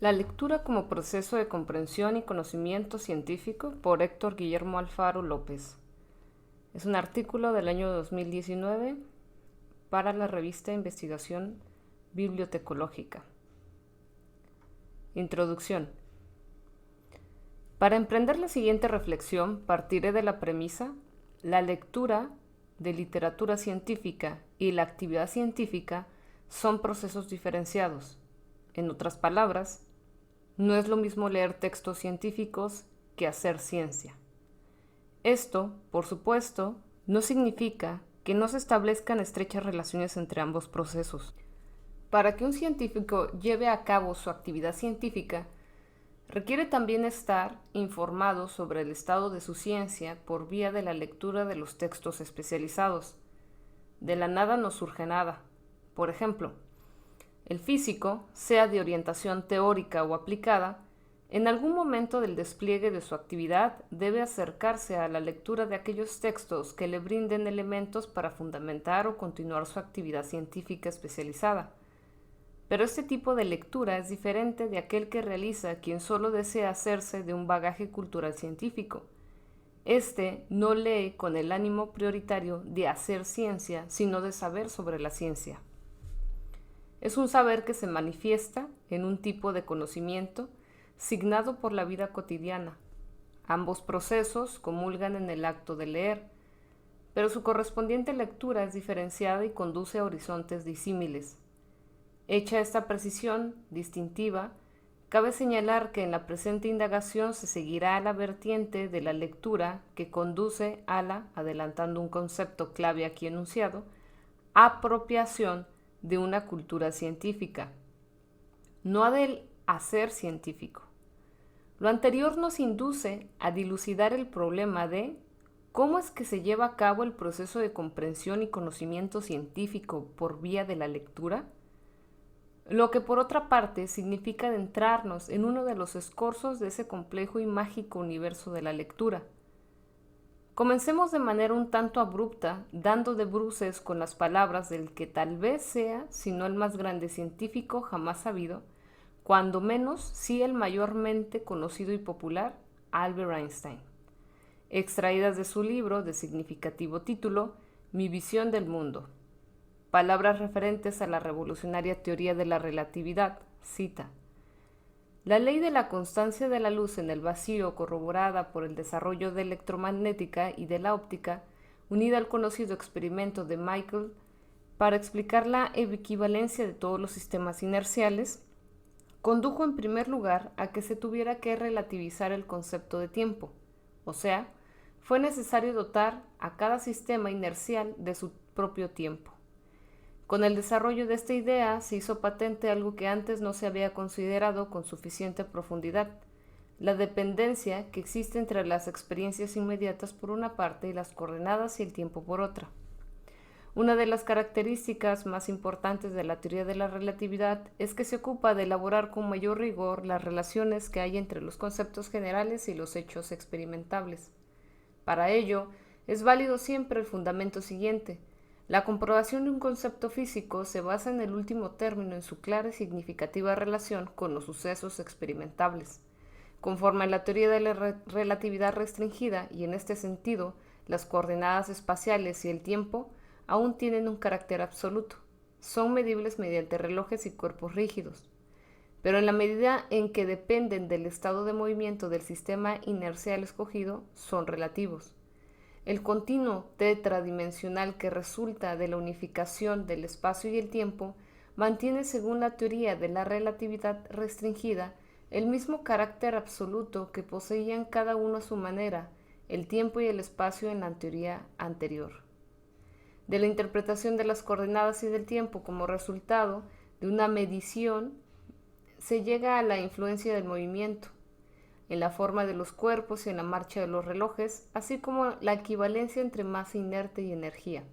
La lectura como proceso de comprensión y conocimiento científico por Héctor Guillermo Alfaro López. Es un artículo del año 2019 para la revista de Investigación Bibliotecológica. Introducción. Para emprender la siguiente reflexión, partiré de la premisa: la lectura de literatura científica y la actividad científica son procesos diferenciados. En otras palabras, no es lo mismo leer textos científicos que hacer ciencia. Esto, por supuesto, no significa que no se establezcan estrechas relaciones entre ambos procesos. Para que un científico lleve a cabo su actividad científica, requiere también estar informado sobre el estado de su ciencia por vía de la lectura de los textos especializados. De la nada no surge nada. Por ejemplo, el físico, sea de orientación teórica o aplicada, en algún momento del despliegue de su actividad debe acercarse a la lectura de aquellos textos que le brinden elementos para fundamentar o continuar su actividad científica especializada. Pero este tipo de lectura es diferente de aquel que realiza quien solo desea hacerse de un bagaje cultural científico. Este no lee con el ánimo prioritario de hacer ciencia, sino de saber sobre la ciencia. Es un saber que se manifiesta en un tipo de conocimiento signado por la vida cotidiana. Ambos procesos comulgan en el acto de leer, pero su correspondiente lectura es diferenciada y conduce a horizontes disímiles. Hecha esta precisión distintiva, cabe señalar que en la presente indagación se seguirá la vertiente de la lectura que conduce a la, adelantando un concepto clave aquí enunciado, apropiación de una cultura científica, no a del hacer científico. Lo anterior nos induce a dilucidar el problema de cómo es que se lleva a cabo el proceso de comprensión y conocimiento científico por vía de la lectura, lo que por otra parte significa adentrarnos en uno de los escorzos de ese complejo y mágico universo de la lectura. Comencemos de manera un tanto abrupta, dando de bruces con las palabras del que tal vez sea, si no el más grande científico jamás habido, cuando menos sí el mayormente conocido y popular, Albert Einstein, extraídas de su libro de significativo título, Mi visión del mundo. Palabras referentes a la revolucionaria teoría de la relatividad, cita: la ley de la constancia de la luz en el vacío, corroborada por el desarrollo de electromagnética y de la óptica, unida al conocido experimento de Michael para explicar la equivalencia de todos los sistemas inerciales, condujo en primer lugar a que se tuviera que relativizar el concepto de tiempo, o sea, fue necesario dotar a cada sistema inercial de su propio tiempo. Con el desarrollo de esta idea se hizo patente algo que antes no se había considerado con suficiente profundidad: la dependencia que existe entre las experiencias inmediatas por una parte y las coordenadas y el tiempo por otra. Una de las características más importantes de la teoría de la relatividad es que se ocupa de elaborar con mayor rigor las relaciones que hay entre los conceptos generales y los hechos experimentables. Para ello, es válido siempre el fundamento siguiente: la comprobación de un concepto físico se basa en el último término en su clara y significativa relación con los sucesos experimentables. Conforme a la teoría de la relatividad restringida, y en este sentido, las coordenadas espaciales y el tiempo aún tienen un carácter absoluto. Son medibles mediante relojes y cuerpos rígidos. Pero en la medida en que dependen del estado de movimiento del sistema inercial escogido, son relativos. El continuo tetradimensional que resulta de la unificación del espacio y el tiempo mantiene, según la teoría de la relatividad restringida, el mismo carácter absoluto que poseían cada uno a su manera el tiempo y el espacio en la teoría anterior. De la interpretación de las coordenadas y del tiempo como resultado de una medición se llega a la influencia del movimiento, en la forma de los cuerpos y en la marcha de los relojes, así como la equivalencia entre masa inerte y energía.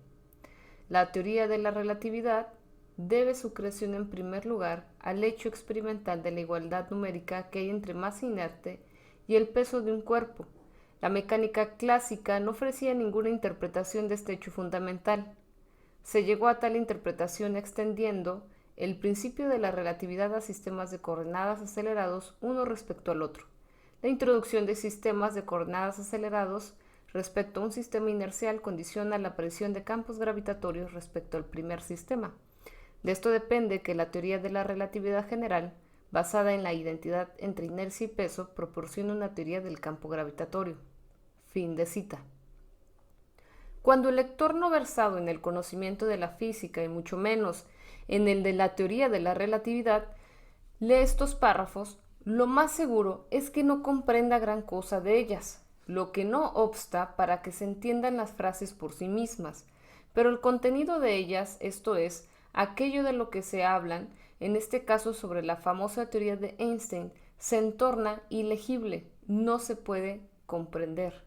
La teoría de la relatividad debe su creación en primer lugar al hecho experimental de la igualdad numérica que hay entre masa inerte y el peso de un cuerpo. La mecánica clásica no ofrecía ninguna interpretación de este hecho fundamental. Se llegó a tal interpretación extendiendo el principio de la relatividad a sistemas de coordenadas acelerados uno respecto al otro. La introducción de sistemas de coordenadas acelerados respecto a un sistema inercial condiciona la aparición de campos gravitatorios respecto al primer sistema. De esto depende que la teoría de la relatividad general, basada en la identidad entre inercia y peso, proporciona una teoría del campo gravitatorio. Fin de cita. Cuando el lector no versado en el conocimiento de la física y mucho menos en el de la teoría de la relatividad lee estos párrafos, lo más seguro es que no comprenda gran cosa de ellas, lo que no obsta para que se entiendan las frases por sí mismas, pero el contenido de ellas, esto es, aquello de lo que se hablan, en este caso sobre la famosa teoría de Einstein, se entorna ilegible, no se puede comprender.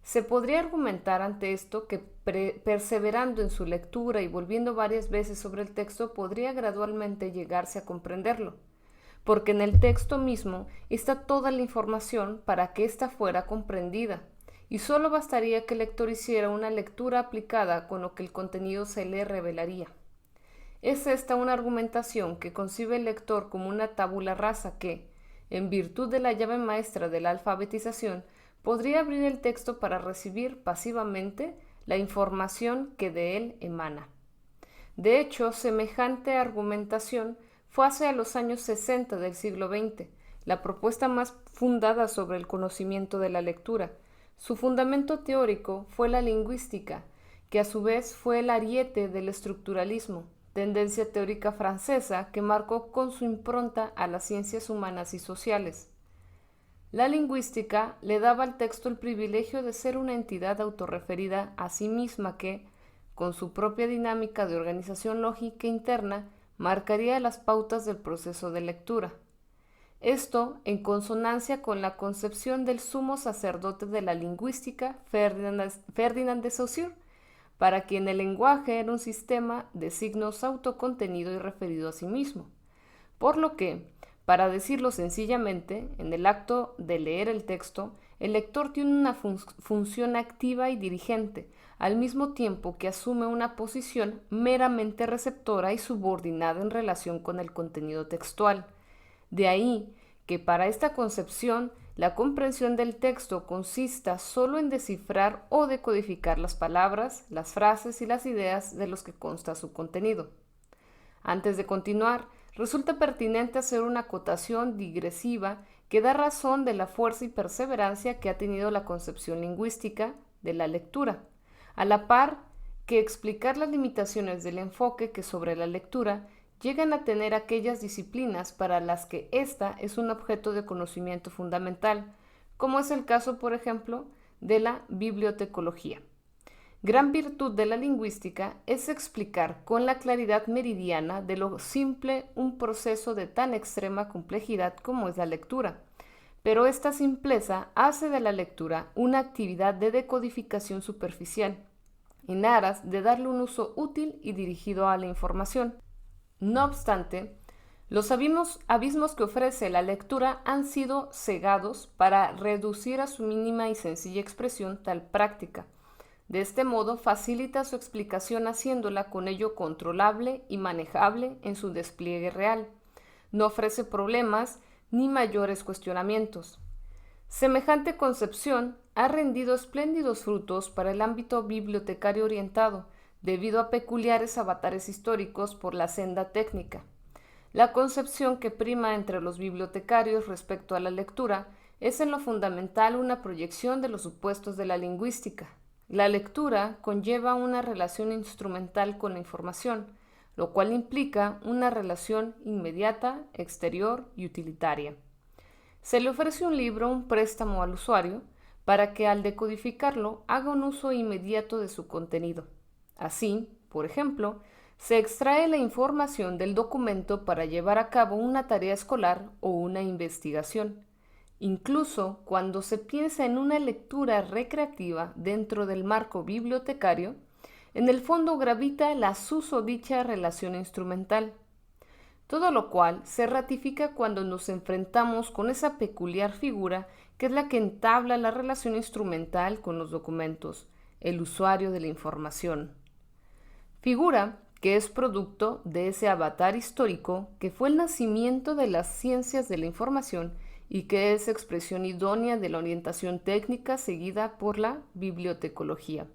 Se podría argumentar ante esto que perseverando en su lectura y volviendo varias veces sobre el texto podría gradualmente llegarse a comprenderlo, porque en el texto mismo está toda la información para que ésta fuera comprendida, y solo bastaría que el lector hiciera una lectura aplicada con lo que el contenido se le revelaría. Es esta una argumentación que concibe el lector como una tabula rasa que, en virtud de la llave maestra de la alfabetización, podría abrir el texto para recibir pasivamente la información que de él emana. De hecho, semejante argumentación fue hacia los años 60 del siglo XX, la propuesta más fundada sobre el conocimiento de la lectura. Su fundamento teórico fue la lingüística, que a su vez fue el ariete del estructuralismo, tendencia teórica francesa que marcó con su impronta a las ciencias humanas y sociales. La lingüística le daba al texto el privilegio de ser una entidad autorreferida a sí misma que, con su propia dinámica de organización lógica interna, marcaría las pautas del proceso de lectura. Esto en consonancia con la concepción del sumo sacerdote de la lingüística, Ferdinand de Saussure, para quien el lenguaje era un sistema de signos autocontenido y referido a sí mismo. Por lo que, para decirlo sencillamente, en el acto de leer el texto, el lector tiene una función activa y dirigente, al mismo tiempo que asume una posición meramente receptora y subordinada en relación con el contenido textual. De ahí que para esta concepción la comprensión del texto consista solo en descifrar o decodificar las palabras, las frases y las ideas de los que consta su contenido. Antes de continuar, resulta pertinente hacer una acotación digresiva que da razón de la fuerza y perseverancia que ha tenido la concepción lingüística de la lectura, a la par que explicar las limitaciones del enfoque que sobre la lectura llegan a tener aquellas disciplinas para las que ésta es un objeto de conocimiento fundamental, como es el caso, por ejemplo, de la bibliotecología. Gran virtud de la lingüística es explicar con la claridad meridiana de lo simple un proceso de tan extrema complejidad como es la lectura, pero esta simpleza hace de la lectura una actividad de decodificación superficial, en aras de darle un uso útil y dirigido a la información. No obstante, los abismos que ofrece la lectura han sido cegados para reducir a su mínima y sencilla expresión tal práctica. De este modo facilita su explicación haciéndola con ello controlable y manejable en su despliegue real. No ofrece problemas ni mayores cuestionamientos. Semejante concepción ha rendido espléndidos frutos para el ámbito bibliotecario orientado, debido a peculiares avatares históricos por la senda técnica. La concepción que prima entre los bibliotecarios respecto a la lectura es en lo fundamental una proyección de los supuestos de la lingüística. La lectura conlleva una relación instrumental con la información, lo cual implica una relación inmediata, exterior y utilitaria. Se le ofrece un libro, un préstamo al usuario, para que al decodificarlo haga un uso inmediato de su contenido. Así, por ejemplo, se extrae la información del documento para llevar a cabo una tarea escolar o una investigación. Incluso cuando se piensa en una lectura recreativa dentro del marco bibliotecario, en el fondo gravita la susodicha relación instrumental. Todo lo cual se ratifica cuando nos enfrentamos con esa peculiar figura que es la que entabla la relación instrumental con los documentos, el usuario de la información. Figura que es producto de ese avatar histórico que fue el nacimiento de las ciencias de la información y que es expresión idónea de la orientación técnica seguida por la bibliotecología.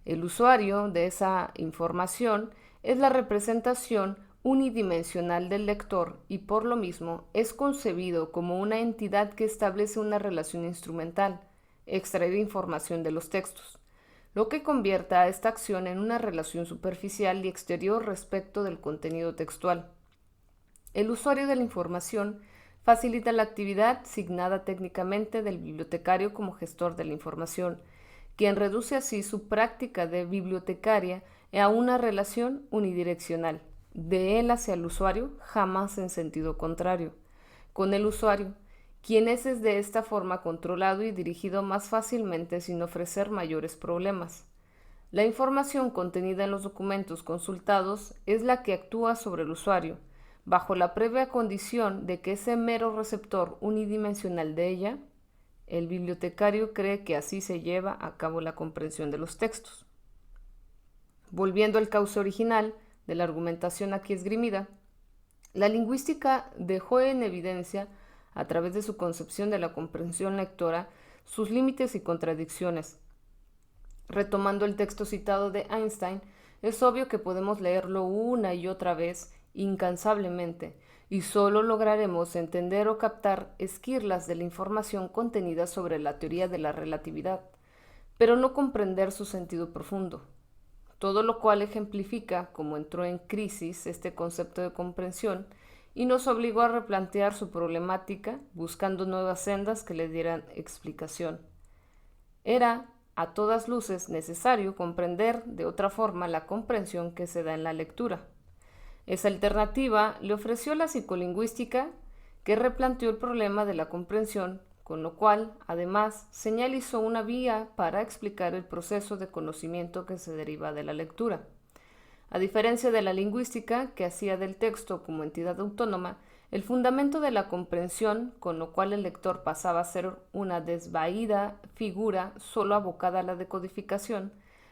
El usuario de esa información es la representación unidimensional del lector y por lo mismo es concebido como una entidad que establece una relación instrumental, extraer información de los textos, lo que convierte a esta acción en una relación superficial y exterior respecto del contenido textual. El usuario de la información facilita la actividad signada técnicamente del bibliotecario como gestor de la información, quien reduce así su práctica de bibliotecaria a una relación unidireccional, de él hacia el usuario, jamás en sentido contrario, con el usuario, quien es de esta forma controlado y dirigido más fácilmente sin ofrecer mayores problemas. La información contenida en los documentos consultados es la que actúa sobre el usuario, bajo la previa condición de que ese mero receptor unidimensional de ella, el bibliotecario cree que así se lleva a cabo la comprensión de los textos. Volviendo al cauce original de la argumentación aquí esgrimida, la lingüística dejó en evidencia, a través de su concepción de la comprensión lectora, sus límites y contradicciones. Retomando el texto citado de Einstein, es obvio que podemos leerlo una y otra vez, incansablemente, y solo lograremos entender o captar esquirlas de la información contenida sobre la teoría de la relatividad, pero no comprender su sentido profundo. Todo lo cual ejemplifica cómo entró en crisis este concepto de comprensión y nos obligó a replantear su problemática buscando nuevas sendas que le dieran explicación. Era, a todas luces, necesario comprender de otra forma la comprensión que se da en la lectura. Esa alternativa le ofreció la psicolingüística, que replanteó el problema de la comprensión, con lo cual, además, señalizó una vía para explicar el proceso de conocimiento que se deriva de la lectura. A diferencia de la lingüística, que hacía del texto como entidad autónoma el fundamento de la comprensión, con lo cual el lector pasaba a ser una desvaída figura solo abocada a la decodificación,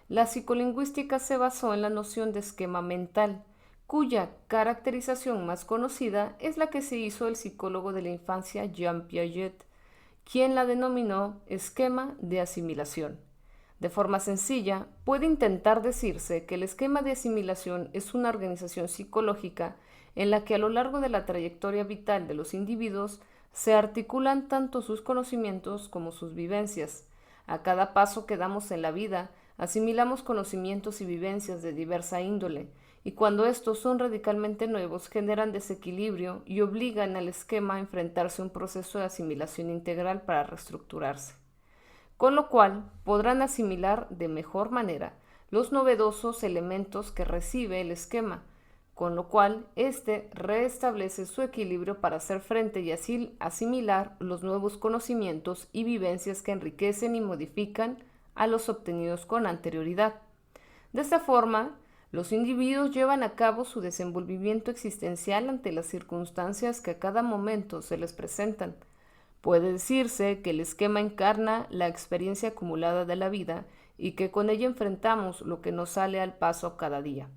la psicolingüística se basó en la noción de esquema mental, cuya caracterización más conocida es la que se hizo el psicólogo de la infancia Jean Piaget, quien la denominó esquema de asimilación. De forma sencilla, puede intentar decirse que el esquema de asimilación es una organización psicológica en la que a lo largo de la trayectoria vital de los individuos se articulan tanto sus conocimientos como sus vivencias. A cada paso que damos en la vida, asimilamos conocimientos y vivencias de diversa índole, y cuando estos son radicalmente nuevos generan desequilibrio y obligan al esquema a enfrentarse a un proceso de asimilación integral para reestructurarse. Con lo cual podrán asimilar de mejor manera los novedosos elementos que recibe el esquema, con lo cual éste restablece su equilibrio para hacer frente y así asimilar los nuevos conocimientos y vivencias que enriquecen y modifican a los obtenidos con anterioridad. De esta forma, los individuos llevan a cabo su desenvolvimiento existencial ante las circunstancias que a cada momento se les presentan. Puede decirse que el esquema encarna la experiencia acumulada de la vida y que con ella enfrentamos lo que nos sale al paso cada día.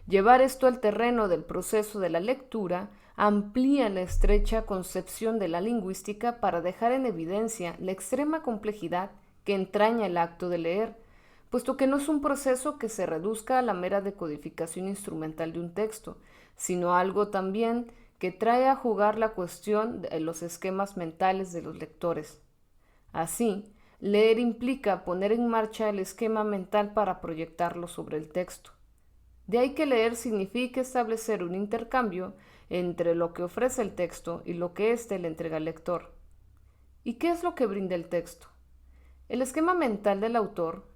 Llevar esto al terreno del proceso de la lectura amplía la estrecha concepción de la lingüística para dejar en evidencia la extrema complejidad que entraña el acto de leer, puesto que no es un proceso que se reduzca a la mera decodificación instrumental de un texto, sino algo también que trae a jugar la cuestión de los esquemas mentales de los lectores. Así, leer implica poner en marcha el esquema mental para proyectarlo sobre el texto. De ahí que leer significa establecer un intercambio entre lo que ofrece el texto y lo que éste le entrega al lector. ¿Y qué es lo que brinda el texto? El esquema mental del autor,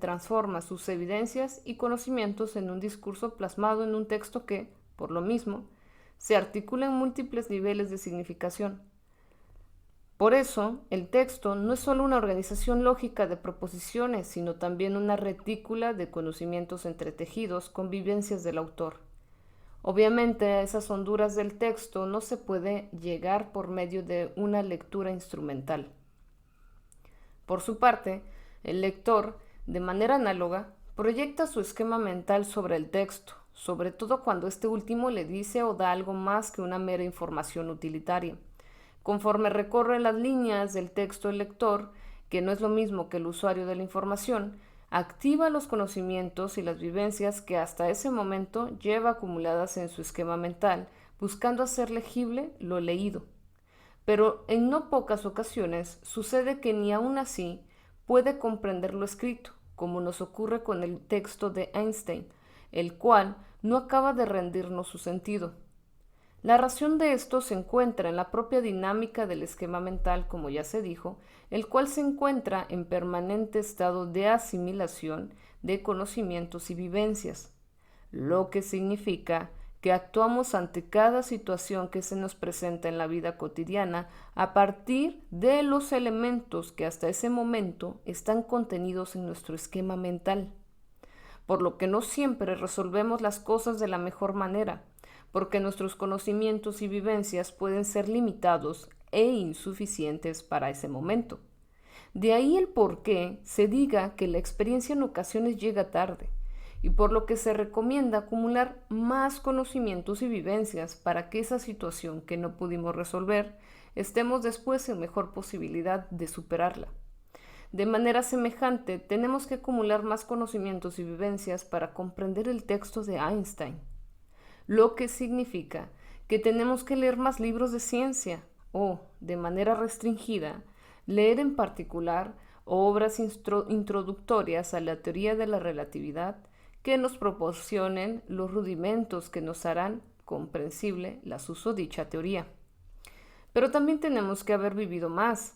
transforma sus evidencias y conocimientos en un discurso plasmado en un texto que, por lo mismo, se articula en múltiples niveles de significación. Por eso, el texto no es solo una organización lógica de proposiciones, sino también una retícula de conocimientos entretejidos con vivencias del autor. Obviamente, a esas honduras del texto no se puede llegar por medio de una lectura instrumental. Por su parte, el lector, de manera análoga, Proyecta su esquema mental sobre el texto, sobre todo cuando este último le dice o da algo más que una mera información utilitaria. Conforme recorre las líneas del texto el lector, que no es lo mismo que el usuario de la información, activa los conocimientos y las vivencias que hasta ese momento lleva acumuladas en su esquema mental, buscando hacer legible lo leído. Pero en no pocas ocasiones sucede que ni aún así puede comprender lo escrito, como nos ocurre con el texto de Einstein, el cual no acaba de rendirnos su sentido. La razón de esto se encuentra en la propia dinámica del esquema mental, como ya se dijo, el cual se encuentra en permanente estado de asimilación de conocimientos y vivencias, lo que significa que actuamos ante cada situación que se nos presenta en la vida cotidiana a partir de los elementos que hasta ese momento están contenidos en nuestro esquema mental, por lo que no siempre resolvemos las cosas de la mejor manera, porque nuestros conocimientos y vivencias pueden ser limitados e insuficientes para ese momento. De ahí el por qué se diga que la experiencia en ocasiones llega tarde, y por lo que se recomienda acumular más conocimientos y vivencias para que esa situación que no pudimos resolver estemos después en mejor posibilidad de superarla. De manera semejante, tenemos que acumular más conocimientos y vivencias para comprender el texto de Einstein, lo que significa que tenemos que leer más libros de ciencia o, de manera restringida, leer en particular obras introductorias a la teoría de la relatividad que nos proporcionen los rudimentos que nos harán comprensible la susodicha teoría. Pero también tenemos que haber vivido más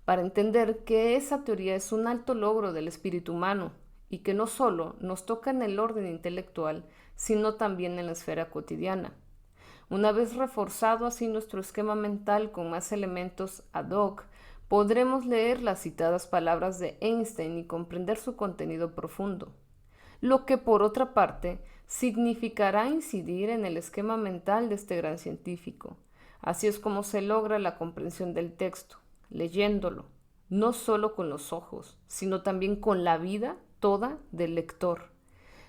para entender que esa teoría es un alto logro del espíritu humano y que no solo nos toca en el orden intelectual, sino también en la esfera cotidiana. Una vez reforzado así nuestro esquema mental con más elementos ad hoc, podremos leer las citadas palabras de Einstein y comprender su contenido profundo, lo que por otra parte significará incidir en el esquema mental de este gran científico. Así es como se logra la comprensión del texto, leyéndolo, no solo con los ojos, sino también con la vida toda del lector.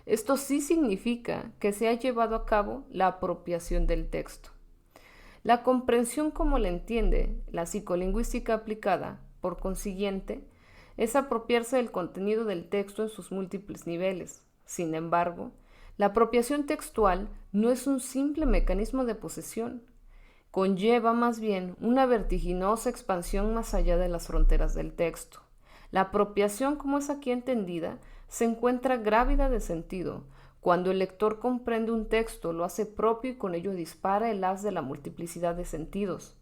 Esto sí significa que se ha llevado a cabo la apropiación del texto. La comprensión como la entiende la psicolingüística aplicada, por consiguiente, es apropiarse del contenido del texto en sus múltiples niveles. Sin embargo, la apropiación textual no es un simple mecanismo de posesión, conlleva más bien una vertiginosa expansión más allá de las fronteras del texto. La apropiación, como es aquí entendida, se encuentra grávida de sentido. Cuando el lector comprende un texto, lo hace propio y con ello dispara el haz de la multiplicidad de sentidos.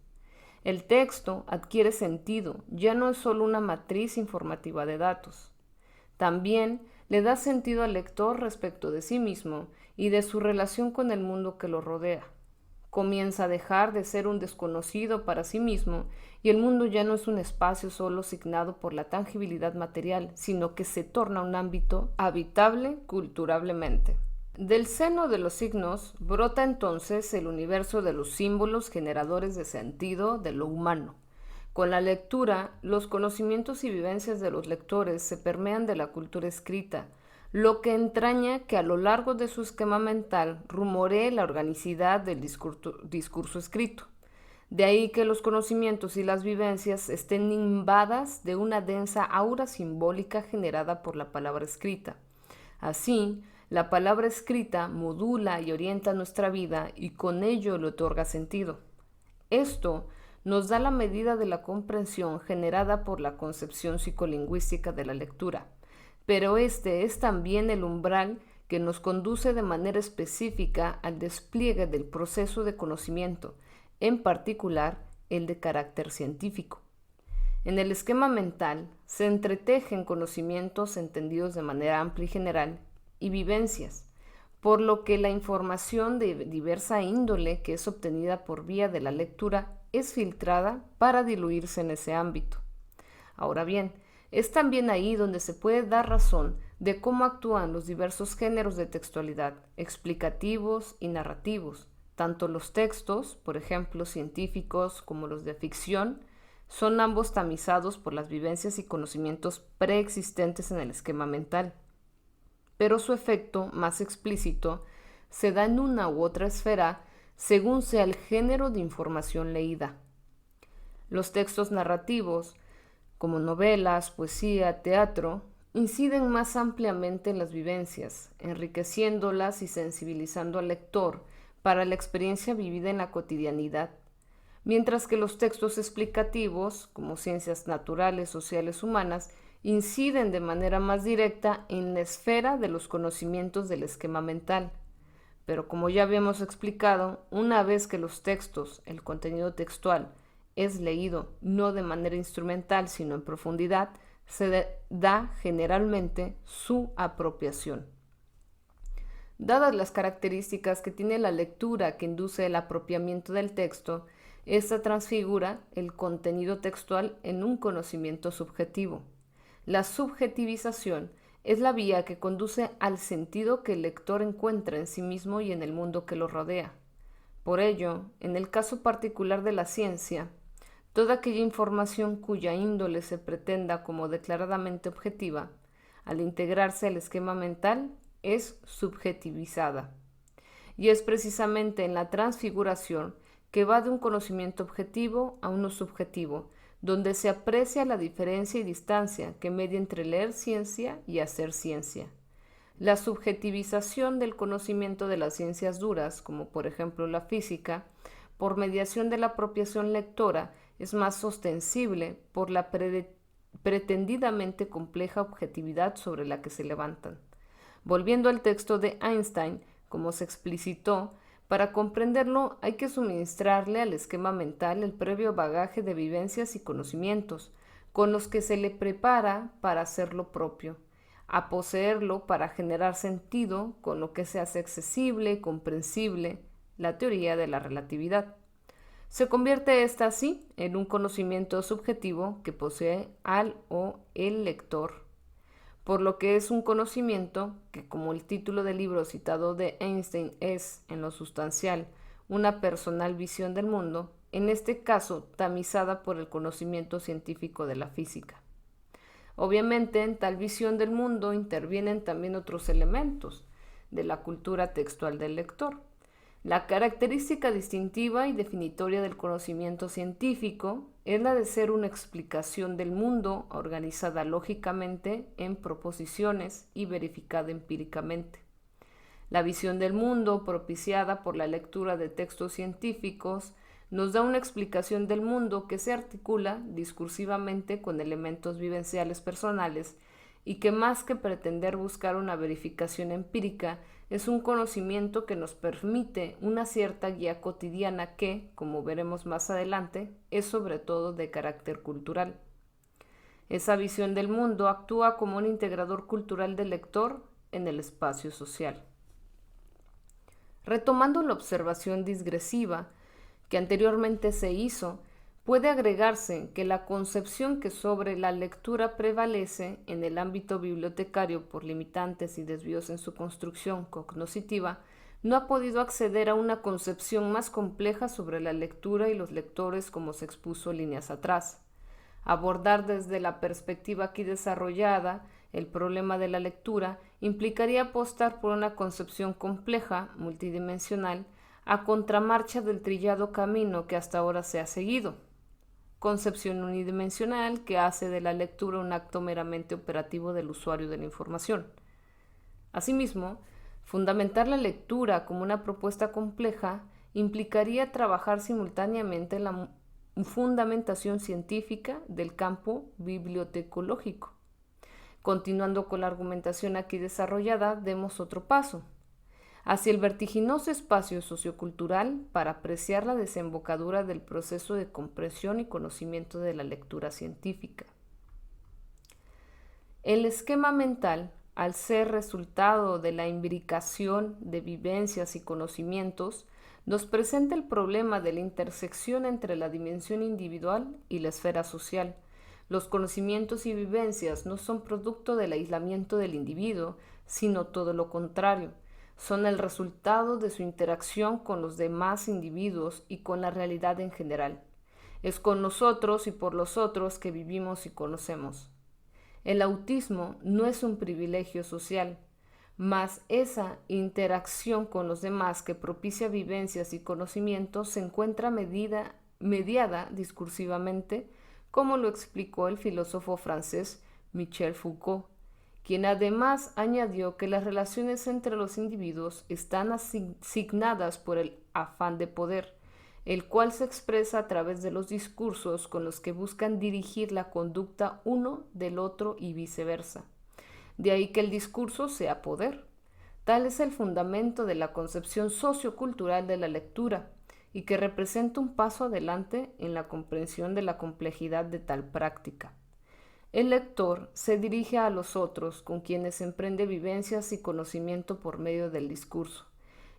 El texto adquiere sentido, ya no es solo una matriz informativa de datos. También le da sentido al lector respecto de sí mismo y de su relación con el mundo que lo rodea. Comienza a dejar de ser un desconocido para sí mismo y el mundo ya no es un espacio solo signado por la tangibilidad material, sino que se torna un ámbito habitable culturalmente. Del seno de los signos brota entonces el universo de los símbolos generadores de sentido de lo humano. Con la lectura, los conocimientos y vivencias de los lectores se permean de la cultura escrita, lo que entraña que a lo largo de su esquema mental rumoree la organicidad del discurso escrito. De ahí que los conocimientos y las vivencias estén imbadas de una densa aura simbólica generada por la palabra escrita. Así, la palabra escrita modula y orienta nuestra vida y con ello le otorga sentido. Esto nos da la medida de la comprensión generada por la concepción psicolingüística de la lectura, pero este es también el umbral que nos conduce de manera específica al despliegue del proceso de conocimiento, en particular el de carácter científico. En el esquema mental se entretejen conocimientos entendidos de manera amplia y general y vivencias, por lo que la información de diversa índole que es obtenida por vía de la lectura es filtrada para diluirse en ese ámbito. Ahora bien, es también ahí donde se puede dar razón de cómo actúan los diversos géneros de textualidad, explicativos y narrativos. Tanto los textos, por ejemplo, científicos, como los de ficción, son ambos tamizados por las vivencias y conocimientos preexistentes en el esquema mental. pero su efecto más explícito se da en una u otra esfera según sea el género de información leída. Los textos narrativos, como novelas, poesía, teatro, inciden más ampliamente en las vivencias, enriqueciéndolas y sensibilizando al lector para la experiencia vivida en la cotidianidad, mientras que los textos explicativos, como ciencias naturales, sociales, humanas, inciden de manera más directa en la esfera de los conocimientos del esquema mental. Pero como ya habíamos explicado, una vez que los textos, el contenido textual, es leído no de manera instrumental, sino en profundidad, se da generalmente su apropiación. Dadas las características que tiene la lectura que induce el apropiamiento del texto, esta transfigura el contenido textual en un conocimiento subjetivo. La subjetivización es la vía que conduce al sentido que el lector encuentra en sí mismo y en el mundo que lo rodea. Por ello, en el caso particular de la ciencia, toda aquella información cuya índole se pretenda como declaradamente objetiva, al integrarse al esquema mental, es subjetivizada. Y es precisamente en la transfiguración que va de un conocimiento objetivo a uno subjetivo, donde se aprecia la diferencia y distancia que media entre leer ciencia y hacer ciencia. La subjetivización del conocimiento de las ciencias duras, como por ejemplo la física, por mediación de la apropiación lectora, es más ostensible por la pretendidamente compleja objetividad sobre la que se levantan. Volviendo al texto de Einstein, como se explicitó, para comprenderlo hay que suministrarle al esquema mental el previo bagaje de vivencias y conocimientos, con los que se le prepara para hacerlo propio, a poseerlo para generar sentido, con lo que se hace accesible, comprensible, la teoría de la relatividad. Se convierte esta así en un conocimiento subjetivo que posee al o el lector, por lo que es un conocimiento que, como el título del libro citado de Einstein es, en lo sustancial, una personal visión del mundo, en este caso tamizada por el conocimiento científico de la física. Obviamente, en tal visión del mundo intervienen también otros elementos de la cultura textual del lector. La característica distintiva y definitoria del conocimiento científico es la de ser una explicación del mundo organizada lógicamente en proposiciones y verificada empíricamente. La visión del mundo propiciada por la lectura de textos científicos nos da una explicación del mundo que se articula discursivamente con elementos vivenciales personales y que más que pretender buscar una verificación empírica, es un conocimiento que nos permite una cierta guía cotidiana que, como veremos más adelante, es sobre todo de carácter cultural. Esa visión del mundo actúa como un integrador cultural del lector en el espacio social. Retomando la observación digresiva que anteriormente se hizo, puede agregarse que la concepción que sobre la lectura prevalece en el ámbito bibliotecario por limitantes y desvíos en su construcción cognoscitiva no ha podido acceder a una concepción más compleja sobre la lectura y los lectores como se expuso líneas atrás. Abordar desde la perspectiva aquí desarrollada el problema de la lectura implicaría apostar por una concepción compleja, multidimensional, a contramarcha del trillado camino que hasta ahora se ha seguido. Concepción unidimensional que hace de la lectura un acto meramente operativo del usuario de la información. Asimismo, fundamentar la lectura como una propuesta compleja implicaría trabajar simultáneamente la fundamentación científica del campo bibliotecológico. Continuando con la argumentación aquí desarrollada, demos otro paso hacia el vertiginoso espacio sociocultural para apreciar la desembocadura del proceso de comprensión y conocimiento de la lectura científica. El esquema mental, al ser resultado de la imbricación de vivencias y conocimientos, nos presenta el problema de la intersección entre la dimensión individual y la esfera social. Los conocimientos y vivencias no son producto del aislamiento del individuo, sino todo lo contrario. Son el resultado de su interacción con los demás individuos y con la realidad en general. Es con nosotros y por los otros que vivimos y conocemos. El autismo no es un privilegio social, más esa interacción con los demás que propicia vivencias y conocimientos se encuentra mediada discursivamente, como lo explicó el filósofo francés Michel Foucault, quien además añadió que las relaciones entre los individuos están asignadas por el afán de poder, el cual se expresa a través de los discursos con los que buscan dirigir la conducta uno del otro y viceversa. De ahí que el discurso sea poder. Tal es el fundamento de la concepción sociocultural de la lectura y que representa un paso adelante en la comprensión de la complejidad de tal práctica. El lector se dirige a los otros con quienes emprende vivencias y conocimiento por medio del discurso,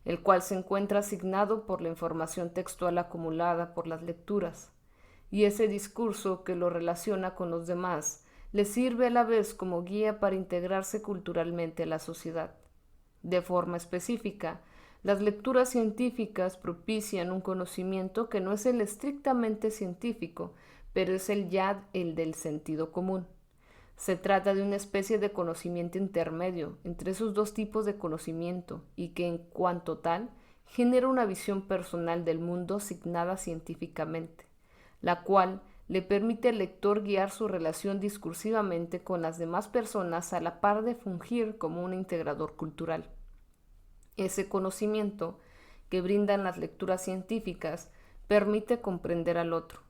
el cual se encuentra asignado por la información textual acumulada por las lecturas, y ese discurso que lo relaciona con los demás le sirve a la vez como guía para integrarse culturalmente a la sociedad. De forma específica, las lecturas científicas propician un conocimiento que no es el estrictamente científico, pero es el del sentido común. Se trata de una especie de conocimiento intermedio entre esos dos tipos de conocimiento y que en cuanto tal genera una visión personal del mundo asignada científicamente, la cual le permite al lector guiar su relación discursivamente con las demás personas a la par de fungir como un integrador cultural. Ese conocimiento que brindan las lecturas científicas permite comprender al otro,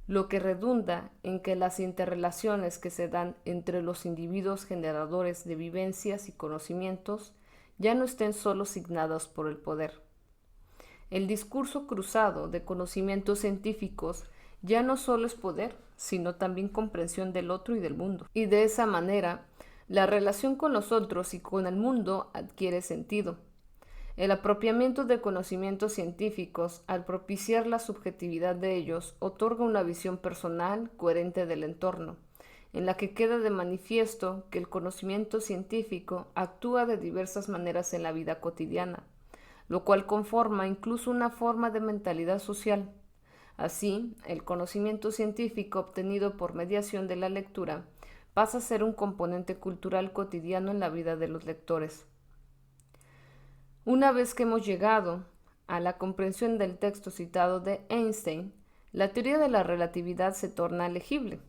lo que redunda en que las interrelaciones que se dan entre los individuos generadores de vivencias y conocimientos ya no estén solo signadas por el poder. El discurso cruzado de conocimientos científicos ya no solo es poder, sino también comprensión del otro y del mundo. Y de esa manera, la relación con los otros y con el mundo adquiere sentido. El apropiamiento de conocimientos científicos, al propiciar la subjetividad de ellos, otorga una visión personal coherente del entorno, en la que queda de manifiesto que el conocimiento científico actúa de diversas maneras en la vida cotidiana, lo cual conforma incluso una forma de mentalidad social. Así, el conocimiento científico obtenido por mediación de la lectura pasa a ser un componente cultural cotidiano en la vida de los lectores. Una vez que hemos llegado a la comprensión del texto citado de Einstein, la teoría de la relatividad se torna legible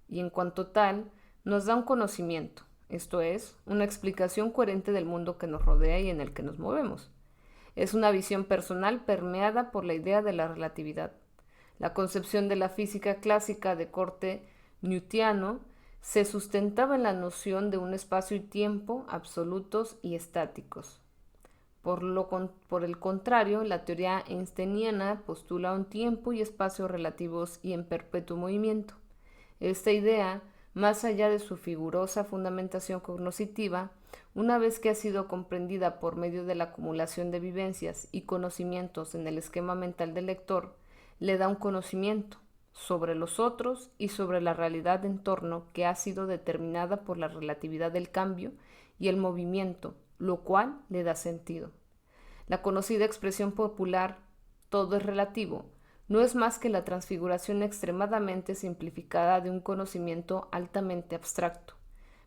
y en cuanto tal nos da un conocimiento, esto es, una explicación coherente del mundo que nos rodea y en el que nos movemos. Es una visión personal permeada por la idea de la relatividad. La concepción de la física clásica de corte newtoniano se sustentaba en la noción de un espacio y tiempo absolutos y estáticos. Por el contrario, la teoría einsteiniana postula un tiempo y espacio relativos y en perpetuo movimiento. Esta idea, más allá de su figurosa fundamentación cognoscitiva, una vez que ha sido comprendida por medio de la acumulación de vivencias y conocimientos en el esquema mental del lector, le da un conocimiento sobre los otros y sobre la realidad de entorno que ha sido determinada por la relatividad del cambio y el movimiento, lo cual le da sentido. La conocida expresión popular «todo es relativo» no es más que la transfiguración extremadamente simplificada de un conocimiento altamente abstracto,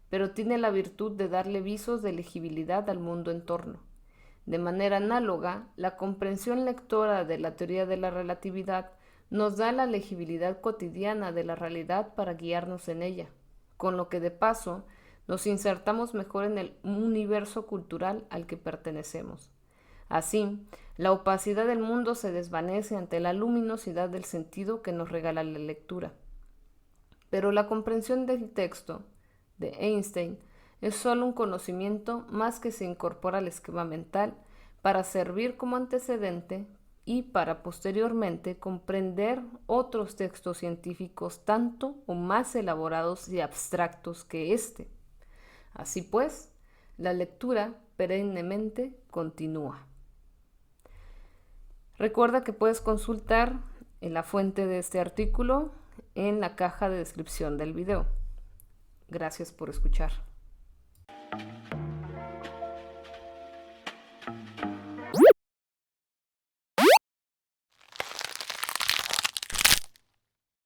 pero tiene la virtud de darle visos de legibilidad al mundo en torno. De manera análoga, la comprensión lectora de la teoría de la relatividad nos da la legibilidad cotidiana de la realidad para guiarnos en ella, con lo que de paso nos insertamos mejor en el universo cultural al que pertenecemos. Así, la opacidad del mundo se desvanece ante la luminosidad del sentido que nos regala la lectura. Pero la comprensión del texto de Einstein es solo un conocimiento más que se incorpora al esquema mental para servir como antecedente y para posteriormente comprender otros textos científicos tanto o más elaborados y abstractos que éste. Así pues, la lectura perennemente continúa. Recuerda que puedes consultar la fuente de este artículo en la caja de descripción del video. Gracias por escuchar.